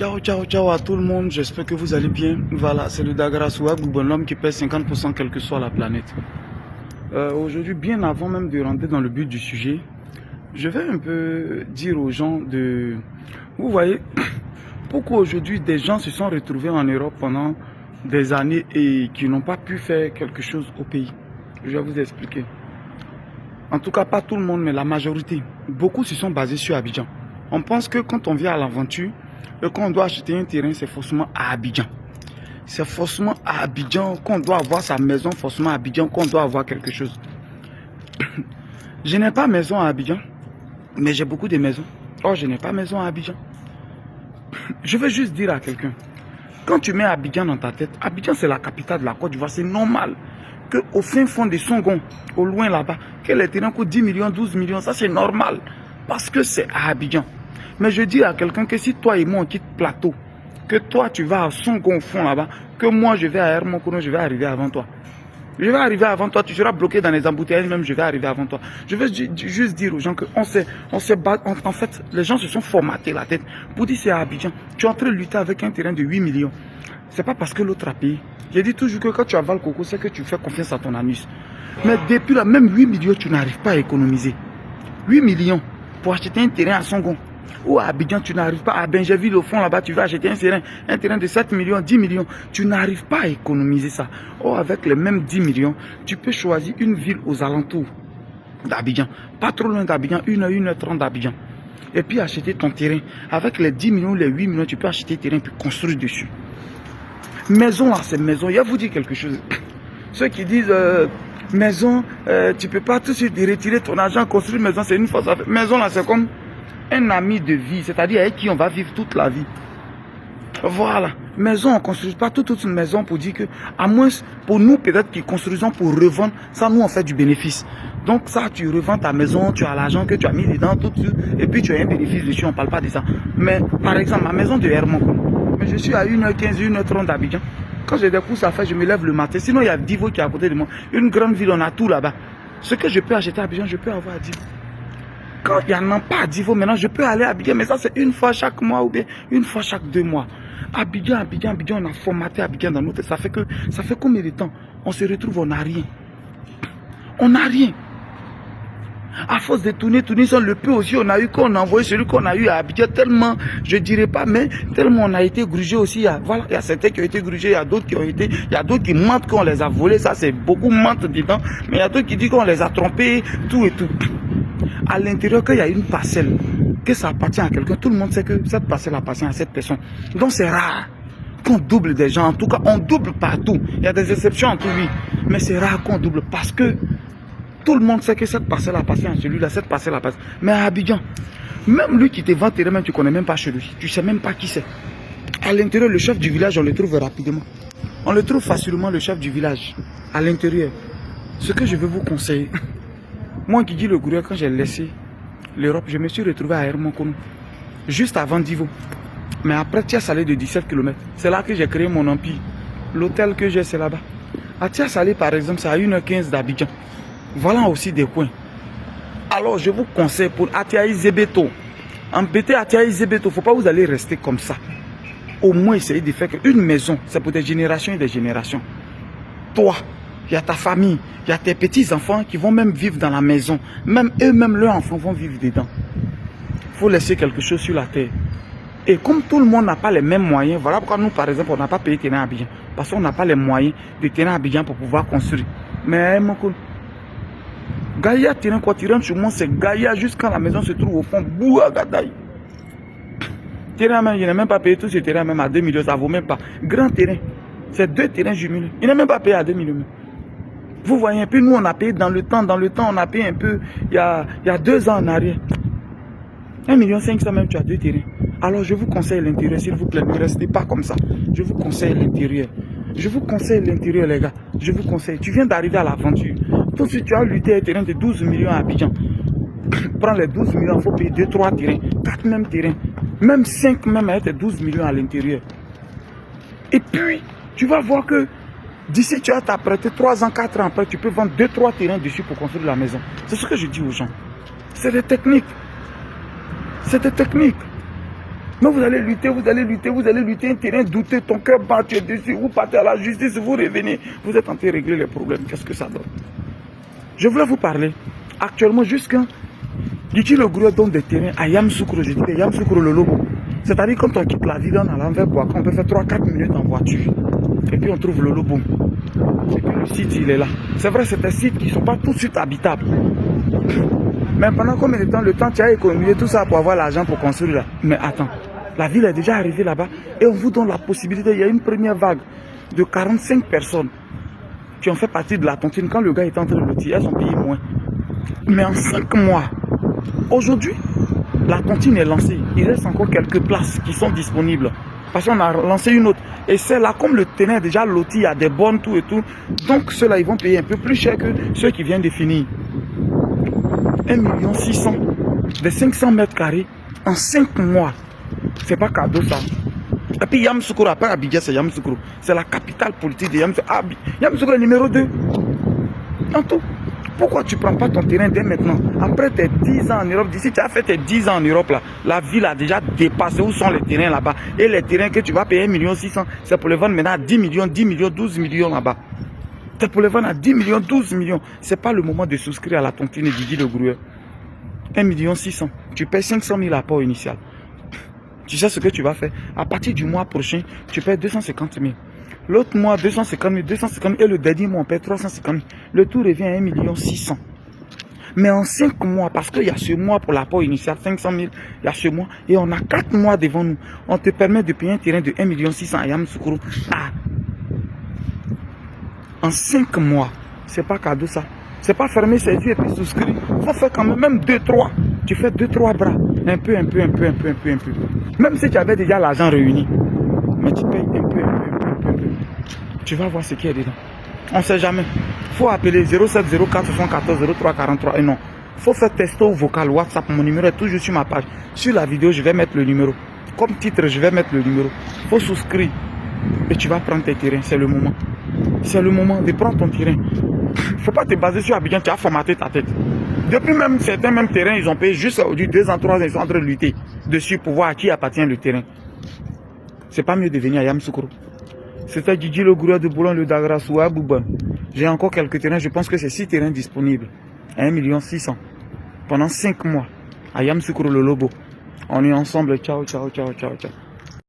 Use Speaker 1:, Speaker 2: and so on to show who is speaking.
Speaker 1: Ciao, ciao, ciao à tout le monde, j'espère que vous allez bien. Voilà, c'est le Dagara Souabou, l'homme qui pèse 50% quelle que soit la planète. Aujourd'hui, bien avant même de rentrer dans le but du sujet, je vais un peu dire aux gens de... Vous voyez, pourquoi aujourd'hui des gens se sont retrouvés en Europe pendant des années et qui n'ont pas pu faire quelque chose au pays. Je vais vous expliquer. En tout cas, pas tout le monde, mais la majorité. Beaucoup se sont basés sur Abidjan. On pense que quand on vient à l'aventure, et qu'on doit acheter un terrain, c'est forcément à Abidjan. C'est forcément à Abidjan qu'on doit avoir sa maison, forcément à Abidjan qu'on doit avoir quelque chose. Je n'ai pas maison à Abidjan, mais j'ai beaucoup de maisons. Oh, je n'ai pas maison à Abidjan. Je veux juste dire à quelqu'un, quand tu mets Abidjan dans ta tête, Abidjan c'est la capitale de la Côte d'Ivoire, c'est normal qu'au fin fond de Songon, au loin là-bas, que les terrains coûtent 10 millions, 12 millions, ça c'est normal, parce que c'est à Abidjan. Mais je dis à quelqu'un que si toi et moi on quitte Plateau, que toi tu vas à Songon au fond là-bas, que moi je vais à Hermokono, je vais arriver avant toi. Je vais arriver avant toi, tu seras bloqué dans les embouteillages, même je vais arriver avant toi. Je veux juste dire aux gens que en fait, les gens se sont formatés la tête pour dire c'est à Abidjan. Tu es en train de lutter avec un terrain de 8 millions. C'est pas parce que l'autre a payé. J'ai dit toujours que quand tu avales coco, c'est que tu fais confiance à ton anus. Mais depuis là, même 8 millions, tu n'arrives pas à économiser. 8 millions pour acheter un terrain à Songon. Ou à Abidjan, tu n'arrives pas. À Benjaville, au fond, là-bas, tu vas acheter un terrain de 7 millions, 10 millions. Tu n'arrives pas à économiser ça. Or, avec les mêmes 10 millions, tu peux choisir une ville aux alentours d'Abidjan. Pas trop loin d'Abidjan, 1h30 d'Abidjan. Et puis acheter ton terrain. Avec les 10 millions, les 8 millions, tu peux acheter un terrain et puis construire dessus. Maison, là, c'est maison. Il y a vous dire quelque chose. Ceux qui disent... maison, tu peux pas tout de suite retirer ton argent, construire une maison, c'est une fausse affaire. Maison, là, c'est comme un ami de vie, c'est-à-dire avec qui on va vivre toute la vie. Voilà. Maison, on ne construit pas toute une maison pour dire que, à moins pour nous, peut-être qui construisons pour revendre, ça, nous, on fait du bénéfice. Donc, ça, tu revends ta maison, tu as l'argent que tu as mis dedans, tout de suite, et puis tu as un bénéfice dessus, on ne parle pas de ça. Mais, par exemple, ma maison de Hermokono, mais je suis à 1h15, 1h30 d'Abidjan. Quand j'ai des courses à faire, je me lève le matin. Sinon, il y a Divo qui est à côté de moi. Une grande ville, on a tout là-bas. Ce que je peux acheter à Abidjan, je peux avoir à Divo. Quand il n'y en a pas à Divo, maintenant, je peux aller à Abidjan. Mais ça, c'est une fois chaque mois ou bien une fois chaque 2 mois. Abidjan, on a formaté Abidjan dans notre... Ça fait combien de temps? On se retrouve, on n'a rien. On n'a rien. À force de tourner, sur le peu aussi, on a eu qu'on a envoyé celui qu'on a eu à Abidjan tellement, je dirais pas, mais tellement on a été grugé aussi. Voilà, il y a certains qui ont été grugés, il y a d'autres qui mentent qu'on les a volés, ça c'est beaucoup mentent dedans, mais il y a d'autres qui disent qu'on les a trompés, tout et tout. À l'intérieur, quand il y a une parcelle, que ça appartient à quelqu'un, tout le monde sait que cette parcelle appartient à cette personne. Donc c'est rare qu'on double des gens, en tout cas on double partout. Il y a des exceptions en tout, oui, mais c'est rare qu'on double parce que tout le monde sait que cette parcelle appartient à celui-là, cette parcelle appartient. Mais à Abidjan, même lui qui te vend terrain, même tu ne connais même pas chez lui. Tu ne sais même pas qui c'est. À l'intérieur, le chef du village, on le trouve rapidement. On le trouve facilement, le chef du village. À l'intérieur. Ce que je veux vous conseiller. Moi qui dis le gourou, quand j'ai laissé l'Europe, je me suis retrouvé à Hermokono. Juste avant Divo. Mais après Tia Salé de 17 km. C'est là que j'ai créé mon empire. L'hôtel que j'ai, c'est là-bas. À Tia Salé, par exemple, c'est à 1h15 d'Abidjan. Voilà aussi des coins. Alors, je vous conseille pour Atiaï Zebeto. Embêter Atiaï Zebeto, il ne faut pas vous aller rester comme ça. Au moins, essayer de faire une maison. C'est pour des générations et des générations. Toi, il y a ta famille, il y a tes petits-enfants qui vont même vivre dans la maison. Même eux-mêmes, leurs enfants vont vivre dedans. Il faut laisser quelque chose sur la terre. Et comme tout le monde n'a pas les mêmes moyens, voilà pourquoi nous, par exemple, on n'a pas payé terrain à Abidjan. Parce qu'on n'a pas les moyens de terrain à Abidjan pour pouvoir construire. Mais, mon coup, Gaïa, terrain, quand tu rentres chez moi, c'est Gaïa jusqu'à la maison se trouve au fond, Boua Gadaï. Terrain, même, je n'ai même pas payé tout ce terrain, même à 2 millions, ça ne vaut même pas. Grand terrain, c'est 2 terrains jumelés. Il n'est même pas payé à 2 millions. Vous voyez un peu, nous on a payé dans le temps, on a payé un peu, il y a 2 ans en arrière. 1,5 million même, tu as 2 terrains. Alors je vous conseille l'intérieur, s'il vous plaît, ne restez pas comme ça. Je vous conseille l'intérieur. Je vous conseille l'intérieur, les gars. Je vous conseille. Tu viens d'arriver à l'aventure. Tout de suite, tu as lutté un terrain de 12 millions à Abidjan. Prends les 12 millions, il faut payer 2-3 terrains, 4 mêmes terrains, même 5 même avec tes 12 millions à l'intérieur. Et puis, tu vas voir que d'ici, tu vas t'apprêter 3 ans, 4 ans après, tu peux vendre 2-3 terrains dessus pour construire la maison. C'est ce que je dis aux gens. C'est des techniques. C'est des techniques. Non, vous allez lutter, vous allez lutter, vous allez lutter, un terrain douteux, ton cœur bat, tu es dessus, vous partez à la justice, vous revenez. Vous êtes en train de régler les problèmes. Qu'est-ce que ça donne? Je voulais vous parler. Actuellement, jusqu'à Djidji Le Groueux donne des terrains à Yamoussoukro, je dis que Yamoussoukro le Lobo. C'est-à-dire quand on quitte la ville, on allant vers Boakan, on peut faire 3-4 minutes en voiture. Et puis on trouve le Lobo. Et puis le site, il est là. C'est vrai, c'est des sites qui ne sont pas tout de suite habitables. Mais pendant combien de temps, le temps tu as économisé tout ça pour avoir l'argent pour construire là? Mais attends, la ville est déjà arrivée là-bas et on vous donne la possibilité. Il y a une première vague de 45 personnes qui ont fait partie de la tontine. Quand le gars était en train de le tirer, elles ont payé moins. Mais en 5 mois, aujourd'hui, la tontine est lancée. Il reste encore quelques places qui sont disponibles. Parce qu'on a lancé une autre. Et c'est là, comme le terrain est déjà loti, il y a des bornes, tout et tout. Donc ceux-là, ils vont payer un peu plus cher que ceux qui viennent de finir. 1 600 000 de 500 mètres carrés en 5 mois. C'est pas cadeau ça. Et puis Yamoussoukro, après Abidjan, c'est Yamoussoukro. C'est la capitale politique de Yamoussoukro. Yamoussoukro est numéro 2. En tout. Pourquoi tu ne prends pas ton terrain dès maintenant? Après tes 10 ans en Europe, d'ici tu as fait tes 10 ans en Europe, là, la ville a déjà dépassé où sont les terrains là-bas. Et les terrains que tu vas payer 1 600 000, c'est pour les vendre maintenant à 10 millions, 10 millions, 12 millions là-bas. C'est pour les vendre à 10 millions, 12 millions. Ce n'est pas le moment de souscrire à la tontine de Djidji Le Groueux. 1 600 000. Tu payes 500 000 apport initial. Tu sais ce que tu vas faire? À partir du mois prochain, tu payes 250 000. L'autre mois, 250 000, 250 000. Et le dernier mois, on paye 350 000. Le tout revient à 1 600 000. Mais en 5 mois, parce qu'il y a ce mois pour l'apport initial, 500 000, il y a ce mois, et on a 4 mois devant nous. On te permet de payer un terrain de 1 600 000 à Yamoussoukro. En 5 mois, c'est pas cadeau ça. C'est pas fermer ses yeux et puis souscrire. Il faut faire quand même 2-3. Tu fais 2-3 bras. Un peu. Même si tu avais déjà l'argent réuni. Mais tu payes un peu. Tu vas voir ce qu'il y a dedans. On ne sait jamais. Il faut appeler 07 04 74 03 43. Et non. Il faut faire texto vocal WhatsApp. Mon numéro est toujours sur ma page. Sur la vidéo, je vais mettre le numéro. Comme titre, je vais mettre le numéro. Il faut souscrire. Et tu vas prendre tes terrains. C'est le moment. C'est le moment de prendre ton terrain. Il ne faut pas te baser sur Abidjan, tu as formaté ta tête. Depuis même certains mêmes terrains, ils ont payé juste aujourd'hui 2 ans, 3 ans, ils sont en train de lutter dessus pour voir à qui appartient le terrain. C'est pas mieux de venir à Yamoussoukro. C'était Djidji Le Groueux de Boulogne-le-Dagra à Boubon. J'ai encore quelques terrains, je pense que c'est 6 terrains disponibles. À 1 600 000. Pendant 5 mois. À Yamoussoukro le Lobo. On est ensemble. Ciao.